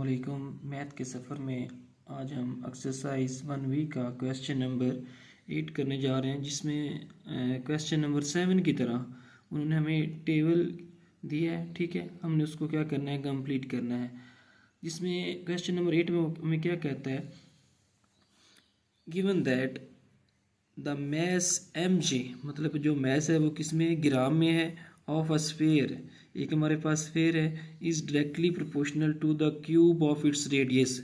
वालेकुम। मैथ के सफ़र में आज हम एक्सरसाइज 1 का क्वेश्चन नंबर 8 करने जा रहे हैं, जिसमें क्वेश्चन नंबर 7 की तरह उन्होंने हमें टेबल दिया है। ठीक है, हमने उसको क्या करना है, कंप्लीट करना है। जिसमें क्वेश्चन नंबर 8 में हमें क्या कहता है, given that the mass mj, मतलब जो मैस है वो किस में, ग्राम में है, ऑफ अ स्फीयर, एक हमारे पास स्फीयर है, is directly proportional to the cube of its radius.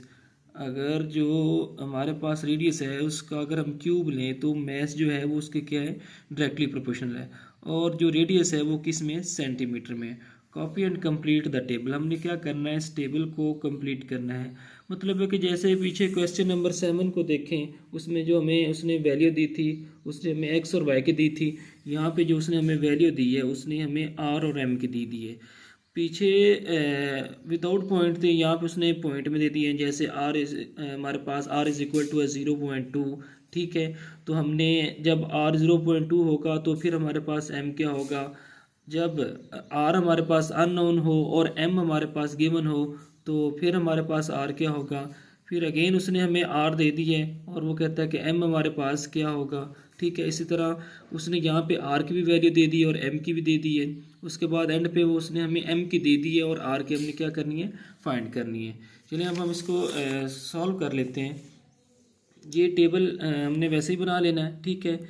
अगर जो हमारे पास रेडियस है उसका अगर हम क्यूब लें तो मैस जो है वो उसके क्या है, डायरेक्टली प्रोपोर्शनल है। और जो रेडियस है वो किस में, सेंटीमीटर में। Copy and complete the table, हमने क्या करना है, इस टेबल को कंप्लीट करना है। मतलब है कि जैसे पीछे क्वेश्चन नंबर 7 को देखें, उसमें जो हमें उसने वैल्यू दी थी, उसने हमें एक्स और वाई की दी थी। यहाँ पे जो उसने हमें वैल्यू दी है उसने हमें आर और एम की दी है। पीछे विदाउट पॉइंट थे, यहाँ पे उसने पॉइंट में दे दिए हैं। जैसे आर इज हमारे पास आर इज इक्वल टू 0.2। ठीक है, तो हमने जब आर 0.2 होगा तो फिर हमारे पास एम क्या होगा, जब आर हमारे पास अननोन हो और एम हमारे पास गिवन हो तो फिर हमारे पास आर क्या होगा। फिर अगेन उसने हमें आर दे दी है और वो कहता है कि एम हमारे पास क्या होगा। ठीक है, इसी तरह उसने यहाँ पे आर की भी वैल्यू दे दी है और एम की भी दे दी है। उसके बाद एंड पे वो उसने हमें एम की दे दी है और आर की हमने क्या करनी है, फाइंड करनी है। चलिए अब हम इसको सॉल्व कर लेते हैं। ये टेबल हमने वैसे ही बना लेना है। ठीक है,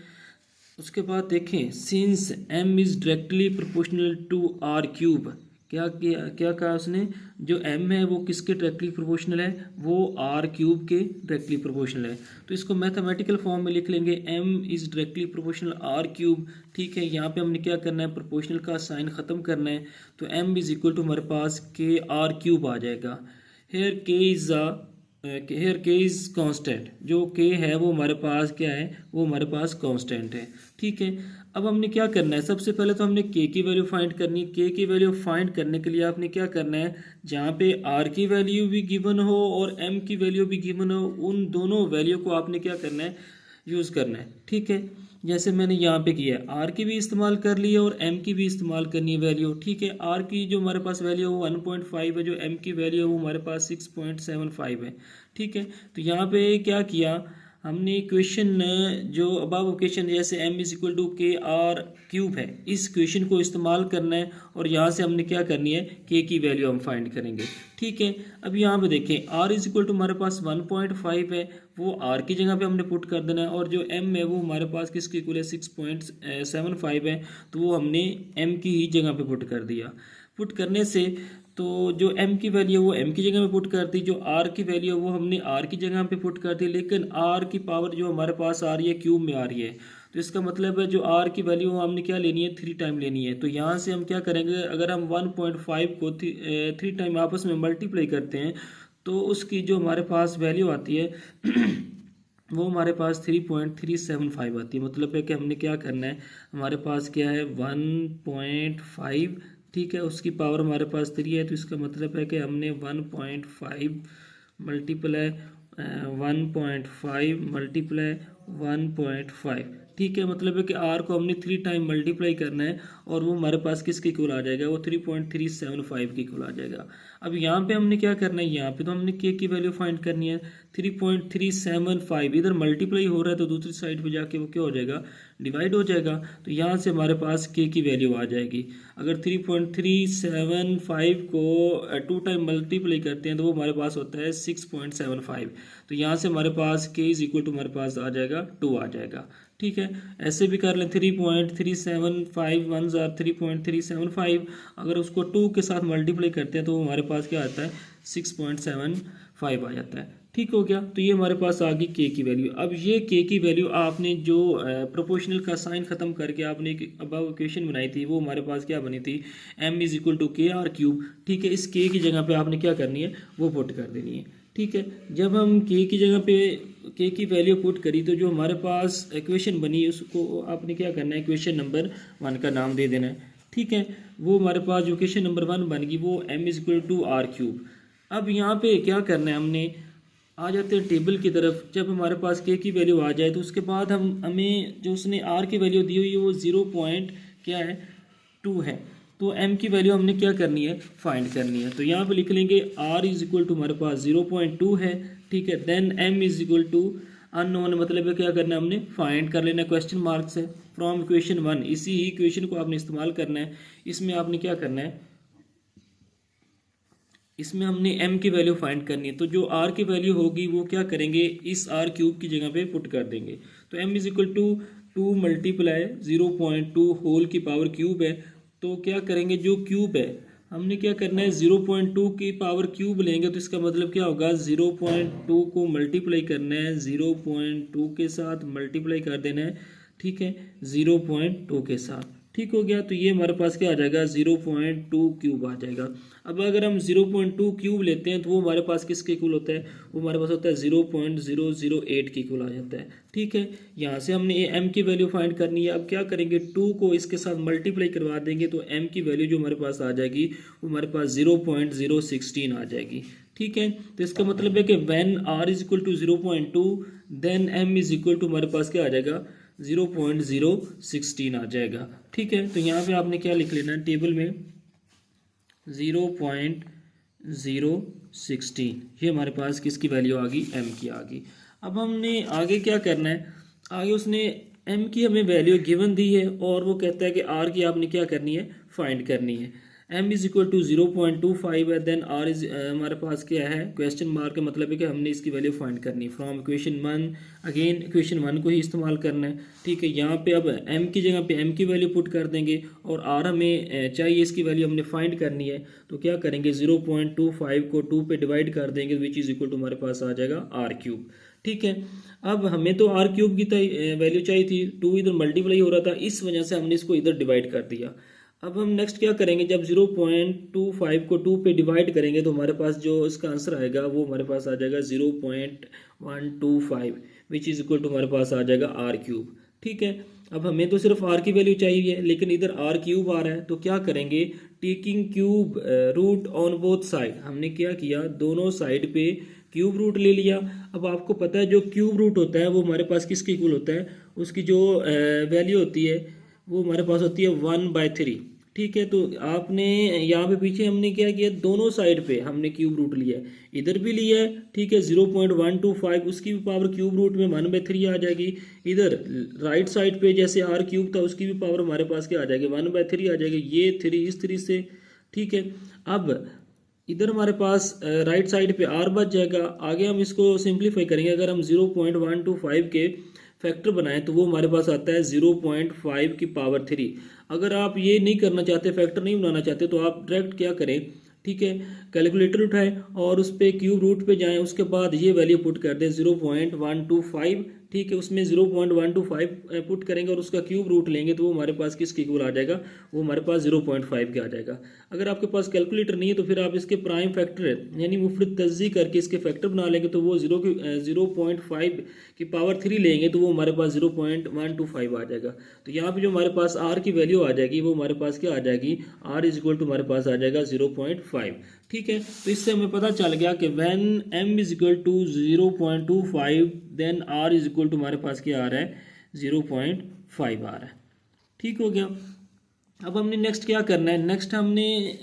उसके बाद देखें, since m is directly proportional to r cube, क्या क्या क्या कहा उसने, जो m है वो किसके डायरेक्टली प्रोपोर्शनल है, वो आर क्यूब के डायरेक्टली प्रोपोर्शनल है। तो इसको मैथमेटिकल फॉर्म में लिख लेंगे, m is directly proportional r cube. ठीक है, यहाँ पे हमने क्या करना है, प्रोपोर्शनल का साइन ख़त्म करना है। तो m इज़ इक्वल टू हमारे पास के आर क्यूब आ जाएगा। हेयर के इज़ हेयर के इज़ कांस्टेंट, जो के है वो हमारे पास क्या है, वो हमारे पास कांस्टेंट है। ठीक है, अब हमने क्या करना है, सबसे पहले तो हमने के की वैल्यू फाइंड करनी है। के की वैल्यू फाइंड करने के लिए आपने क्या करना है, जहाँ पे आर की वैल्यू भी गिवन हो और एम की वैल्यू भी गिवन हो, उन दोनों वैल्यू को आपने क्या करना है, यूज़ करना है। ठीक है, जैसे मैंने यहाँ पे किया है, आर की भी इस्तेमाल कर ली है और एम की भी इस्तेमाल करनी है वैल्यू। ठीक है, आर की जो हमारे पास वैल्यू है वो 1.5 है, जो एम की वैल्यू है वो हमारे पास 6.75 है। ठीक है, तो यहाँ पे क्या किया हमने, इक्वेशन जो अबव इक्वेशन जैसे m इज इक्वल टू के आर क्यूब है, इस इक्वेशन को इस्तेमाल करना है और यहाँ से हमने क्या करनी है, k की वैल्यू हम फाइंड करेंगे। ठीक है, अब यहाँ पे देखें, r इज इक्वल टू हमारे पास 1.5 है, वो r की जगह पे हमने पुट कर देना है। और जो m है वो हमारे पास किसके इक्वल है, 6.75 है, तो वो हमने m की ही जगह पे पुट कर दिया। पुट करने से तो जो m की वैल्यू है वो m की जगह में पुट कर दी, जो r की वैल्यू है वो हमने r की जगह पे पुट कर दी। लेकिन r की पावर जो हमारे पास आ रही है क्यूब में आ रही है, तो इसका मतलब है जो r की वैल्यू हमने क्या लेनी है, 3 टाइम लेनी है। तो यहाँ से हम क्या करेंगे, अगर हम 1.5 को 3 टाइम आपस में मल्टीप्लाई करते हैं तो उसकी जो हमारे पास वैल्यू आती है वो हमारे पास 3.375 आती है। मतलब है कि हमने क्या करना है, हमारे पास क्या है 1.5, ठीक है, उसकी पावर हमारे पास 3 है, तो इसका मतलब है कि हमने 1.5 मल्टीप्लाई 1.5 मल्टीप्लाई 1.5, ठीक है, मतलब है कि आर को हमने 3 टाइम मल्टीप्लाई करना है और वो हमारे पास किसके इक्वल आ जाएगा, वो 3.375 के इक्वल आ जाएगा। अब यहाँ पे हमने क्या करना है, यहाँ पे तो हमने के की वैल्यू फाइंड करनी है। 3.375 इधर मल्टीप्लाई हो रहा है तो दूसरी साइड पे जाके वो क्या हो जाएगा, डिवाइड हो जाएगा। तो यहाँ से हमारे पास के की वैल्यू आ जाएगी। अगर 3.375 को 2 टाइम मल्टीप्लाई करते हैं तो वो हमारे पास होता है 6.75। तो यहाँ से हमारे पास के इज इक्वल टू हमारे पास आ जाएगा 2 आ जाएगा। ठीक है, ऐसे भी कर लें, 3.375 वन ज़ार 3.375, अगर उसको 2 के साथ मल्टीप्लाई करते हैं तो हमारे पास क्या आता है, 6.75 आ जाता है। ठीक हो गया, तो ये हमारे पास आ गई के की वैल्यू। अब ये के की वैल्यू आपने जो प्रोपोर्शनल का साइन ख़त्म करके आपने एक अबव इक्वेशन बनाई थी, वो हमारे पास क्या बनी थी, m इज इक्वल टू के आर क्यूब। ठीक है, इस के की जगह पे आपने क्या करनी है, वो पुट कर देनी है। ठीक है, जब हम के की जगह पे के की वैल्यू पुट करी तो जो हमारे पास इक्वेशन बनी उसको आपने क्या करना है, इक्वेशन नंबर 1 का नाम दे देना है। ठीक है, वो हमारे पास जो इक्वेशन नंबर 1 बन गई वो m is equal to r cube. अब यहाँ पे क्या करना है, हमने आ जाते हैं टेबल की तरफ। जब हमारे पास के की वैल्यू आ जाए तो उसके बाद हमें जो उसने आर की वैल्यू दी हुई है वो 0. क्या है, 2 है। तो m की वैल्यू हमने क्या करनी है, फाइंड करनी है। तो यहाँ पे लिख लेंगे r इज इक्वल टू हमारे पास 0.2 है, ठीक है। Then m is equal to unknown, मतलब है क्या करना है, हमने फाइंड कर लेना क्वेश्चन मार्क से फ्रॉम इक्वेशन 1। इसी ही इक्वेशन को आपने इस्तेमाल करना है। इसमें आपने क्या करना है, इसमें हमने m की वैल्यू फाइंड करनी है। तो जो r की वैल्यू होगी वो क्या करेंगे, इस r क्यूब की जगह पे पुट कर देंगे। तो m is equal to 2 multiply 0.2 whole की पावर क्यूब है। तो क्या करेंगे, जो क्यूब है हमने क्या करना है, 0.2 की पावर क्यूब लेंगे। तो इसका मतलब क्या होगा, 0.2 को मल्टीप्लाई करना है 0.2 के साथ, मल्टीप्लाई कर देना है, ठीक है, 0.2 के साथ। ठीक हो गया। तो ये हमारे पास क्या आ जाएगा, 0.2 क्यूब आ जाएगा। अब अगर हम 0.2 क्यूब लेते हैं तो वो हमारे पास किसके इक्वल होता है, वो हमारे पास होता है 0.008 के इक्वल आ जाता है। ठीक है, यहाँ से हमने ये m की वैल्यू फाइंड करनी है। अब क्या करेंगे, 2 को इसके साथ मल्टीप्लाई करवा देंगे तो m की वैल्यू जो हमारे पास आ जाएगी वो हमारे पास 0.016 आ जाएगी। ठीक है, तो इसका मतलब है कि when r is equal to 0.2 then m is equal to हमारे पास क्या आ जाएगा, 0.016 आ जाएगा। ठीक है, तो यहाँ पे आपने क्या लिख लेना है टेबल में, 0.016, ये हमारे पास किसकी वैल्यू आ गई, m की आ गई। अब हमने आगे क्या करना है, आगे उसने m की हमें वैल्यू गिवन दी है और वो कहता है कि r की आपने क्या करनी है, फाइंड करनी है। m इज इक्वल टू 0.25 है, देन r इज हमारे पास क्या है, क्वेश्चन मार्क का मतलब है कि हमने इसकी वैल्यू फाइंड करनी है फ्रॉम इक्वेशन 1। अगेन इक्वेशन 1 को ही इस्तेमाल करना है। ठीक है, यहाँ पे अब m की जगह पे m की वैल्यू पुट कर देंगे और r हमें चाहिए, इसकी वैल्यू हमने फाइंड करनी है। तो क्या करेंगे, 0.25 को 2 पे डिवाइड कर देंगे, विच इज़ इक्वल टू हमारे पास आ जाएगा r क्यूब। ठीक है, अब हमें तो r क्यूब की वैल्यू चाहिए थी, 2 इधर मल्टीप्लाई हो रहा था, इस वजह से हमने इसको इधर डिवाइड कर दिया। अब हम नेक्स्ट क्या करेंगे, जब 0.25 को 2 पे डिवाइड करेंगे तो हमारे पास जो इसका आंसर आएगा वो हमारे पास आ जाएगा 0.125, विच इज़ इक्वल टू हमारे पास आ जाएगा r क्यूब। ठीक है, अब हमें तो सिर्फ r की वैल्यू चाहिए लेकिन इधर r क्यूब आ रहा है। तो क्या करेंगे, taking cube root on both side, हमने क्या किया, दोनों साइड पे क्यूब रूट ले लिया। अब आपको पता है जो क्यूब रूट होता है वो हमारे पास किसके इक्वल होता है, उसकी जो वैल्यू होती है वो हमारे पास होती है 1/3। ठीक है, तो आपने यहाँ पे पीछे हमने क्या किया, दोनों साइड पे हमने क्यूब रूट लिया है, इधर भी लिया है। ठीक है, 0.125 उसकी भी पावर क्यूब रूट में 1/3 आ जाएगी। इधर राइट साइड पे जैसे r क्यूब था उसकी भी पावर हमारे पास क्या आ जाएगी, 1/3 आ जाएगी, ये 3 इस 3 से। ठीक है, अब इधर हमारे पास राइट साइड पे r बच जाएगा। आगे हम इसको सिंप्लीफाई करेंगे, अगर हम 0.125 के फैक्टर बनाएं तो वो हमारे पास आता है 0.5 की पावर 3। अगर आप ये नहीं करना चाहते, फैक्टर नहीं बनाना चाहते, तो आप डायरेक्ट क्या करें, ठीक है, कैलकुलेटर उठाएं और उस पर क्यूब रूट पे जाएं, उसके बाद ये वैल्यू पुट कर दें 0.125। ठीक है, उसमें 0.125 पुट करेंगे और उसका क्यूब रूट लेंगे तो वो हमारे पास किसके इक्वल आ जाएगा, वो हमारे पास 0.5 के आ जाएगा। अगर आपके पास कैलकुलेटर नहीं है तो फिर आप इसके प्राइम फैक्टर यानी मुफरत तज्जी करके इसके फैक्टर बना लेंगे तो वो 0.5 की पावर 3 लेंगे तो वो हमारे पास 0.125 आ जाएगा। तो यहाँ पे जो हमारे पास r की वैल्यू आ जाएगी वो हमारे पास क्या आ जाएगी, r इज इक्वल टू हमारे पास आ जाएगा 0.5। ठीक है, तो इससे हमें पता चल गया कि when m is equal to 0.25 then r is equal to हमारे पास क्या आ रहा है, 0.5 आ रहा है। ठीक हो गया। अब हमने नेक्स्ट क्या करना है, नेक्स्ट हमने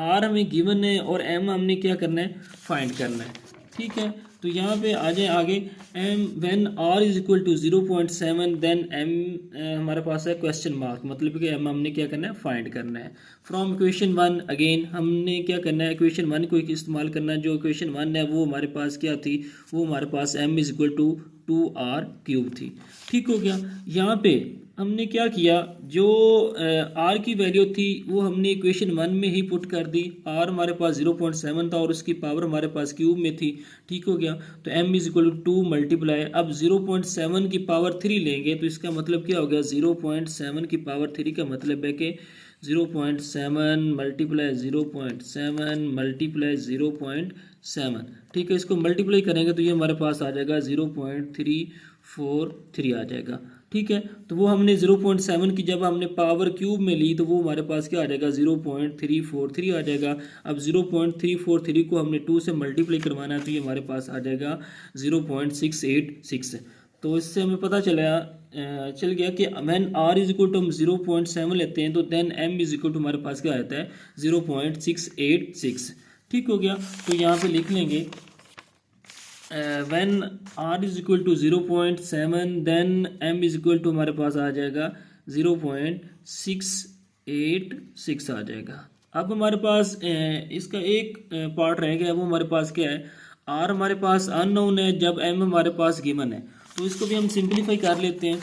r हमें गिवन है और m हमने क्या करना है, फाइंड करना है। ठीक है, तो यहाँ पे आ जाए आगे, m when r is equal to 0.7 then m हमारे पास है क्वेश्चन मार्क, मतलब कि m हमने क्या करना है, फाइंड करना है फ्रॉम इक्वेशन 1। अगेन हमने क्या करना है, इक्वेशन 1 को इस्तेमाल करना है। जो इक्वेशन 1 है वो हमारे पास क्या थी, वो हमारे पास m is equal to 2r cube थी। ठीक हो गया। यहाँ पे हमने क्या किया, जो r की वैल्यू थी वो हमने इक्वेशन 1 में ही पुट कर दी। r हमारे पास 0.7 था और उसकी पावर हमारे पास क्यूब में थी। ठीक हो गया, तो m is equal to 2 multiply, अब 0.7 की पावर 3 लेंगे तो इसका मतलब क्या हो गया, 0.7 की पावर 3 का मतलब है कि 0.7 मल्टीप्लाई 0.7 मल्टीप्लाई 0.7। ठीक है, इसको मल्टीप्लाई करेंगे तो ये हमारे पास आ जाएगा 0.343 आ जाएगा। ठीक है, तो वो हमने 0.7 की जब हमने पावर क्यूब में ली तो वो हमारे पास क्या आ जाएगा, 0.343 आ जाएगा। अब 0.343 को हमने 2 से मल्टीप्लाई करवाना है तो ये हमारे पास आ जाएगा 0.686। तो इससे हमें पता चल गया कि when r is equal to हम 0.7 लेते हैं तो then m is equal to हमारे पास क्या आता है 0.686। ठीक हो गया। तो यहाँ पे लिख लेंगे when r is equal to 0.7 then m is equal to हमारे पास आ जाएगा 0.686 आ जाएगा। अब हमारे पास इसका एक पार्ट रह गया, वो हमारे पास क्या है, r हमारे पास अननोन है जब m हमारे पास गिवन है। तो इसको भी हम सिंप्लीफाई कर लेते हैं।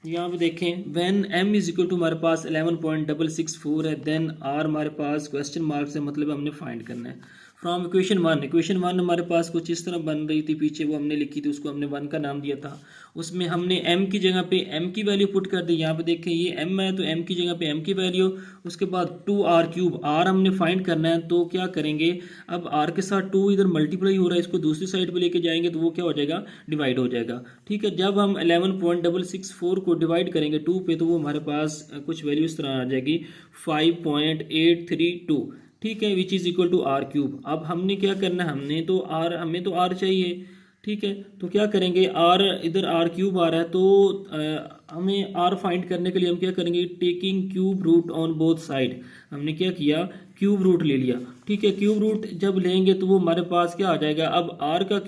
यहाँ पे देखें when m is equal to हमारे पास 11.664 है, देन r हमारे पास क्वेश्चन मार्क से मतलब हमने फाइंड करना है फ्रॉम इक्वेशन वन हमारे पास कुछ इस तरह बन रही थी, पीछे वो हमने लिखी थी, उसको हमने 1 का नाम दिया था। उसमें हमने m की जगह पे m की वैल्यू पुट कर दी। यहाँ पे देखें ये m है तो m की जगह पे m की वैल्यू, उसके बाद 2r³ r हमने फाइंड करना है। तो क्या करेंगे, अब r के साथ 2 इधर मल्टीप्लाई हो रहा है, इसको दूसरी साइड पे लेके जाएंगे तो वो क्या हो जाएगा, डिवाइड हो जाएगा। ठीक है, जब हम 11.664 को डिवाइड करेंगे 2 पे तो वो हमारे पास कुछ वैल्यू इस तरह आ जाएगी 5.832। ठीक है, which is equal to r³। अब हमने क्या करना है, हमें तो r चाहिए। ठीक है, तो क्या करेंगे, r इधर r³ आ रहा है तो हमें r फाइंड करने के लिए हम क्या करेंगे, taking cube root on both side. हमने क्या किया, क्यूब रूट ले लिया। ठीक है, क्यूब रूट जब लेंगे तो वो हमारे पास क्या आ जाएगा, अब r का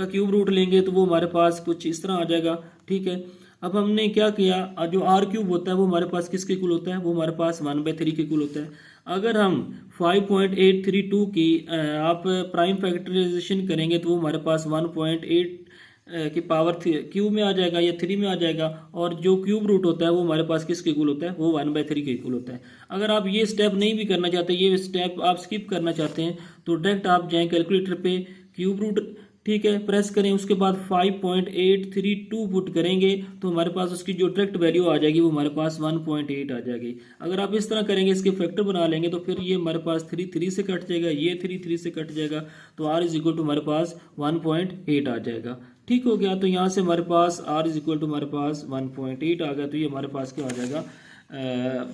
क्यूब रूट लेंगे तो वो हमारे पास कुछ इस तरह आ जाएगा। ठीक है, अब हमने क्या किया, जो r³ होता है वो हमारे पास किसके इक्वल होता है, वो हमारे पास 1/3 के इक्वल होता है। अगर हम 5.832 की आप प्राइम फैक्टराइजेशन करेंगे तो वो हमारे पास 1.8 की पावर क्यूब में आ जाएगा या 3 में आ जाएगा, और जो क्यूब रूट होता है वो हमारे पास किसके इक्वल होता है, वो 1/3 के इक्वल होता है। अगर आप ये स्टेप नहीं भी करना चाहते, ये स्टेप आप स्किप करना चाहते हैं तो डायरेक्ट आप जाएँ कैलकुलेटर पे, क्यूब रूट ठीक है प्रेस करें, उसके बाद 5.832 पुट करेंगे तो हमारे पास उसकी जो डायरेक्ट वैल्यू आ जाएगी वो हमारे पास 1.8 आ जाएगी। अगर आप इस तरह करेंगे, इसके फैक्टर बना लेंगे तो फिर ये हमारे पास 3 से कट जाएगा, ये 3 से कट जाएगा, तो r इज इक्वल टू हमारे पास 1.8 आ जाएगा। ठीक हो गया, तो यहाँ से हमारे पास r इज इक्वल टू हमारे पास 1.8 आ गया। तो ये हमारे पास क्या आ जाएगा,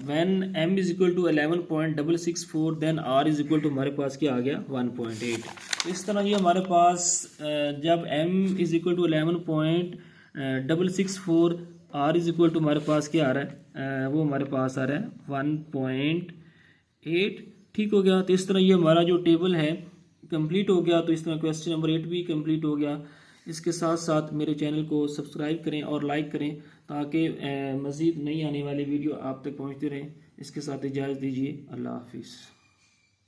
when m is equal to 11.664 then r is equal to हमारे पास क्या आ गया 1.8। तो इस तरह ये हमारे पास जब m is equal to 11.664 r is equal to हमारे पास क्या आ रहा है, वो हमारे पास आ रहा है 1.8। ठीक हो गया, तो इस तरह ये हमारा जो टेबल है कंप्लीट हो गया। तो इस तरह क्वेश्चन नंबर 8 भी कंप्लीट हो गया। इसके साथ साथ मेरे चैनल को सब्सक्राइब करें और लाइक करें ताकि मज़ीद नई आने वाली वीडियो आप तक पहुंचते रहें। इसके साथ इजाज़त दीजिए, अल्लाह हाफिज़।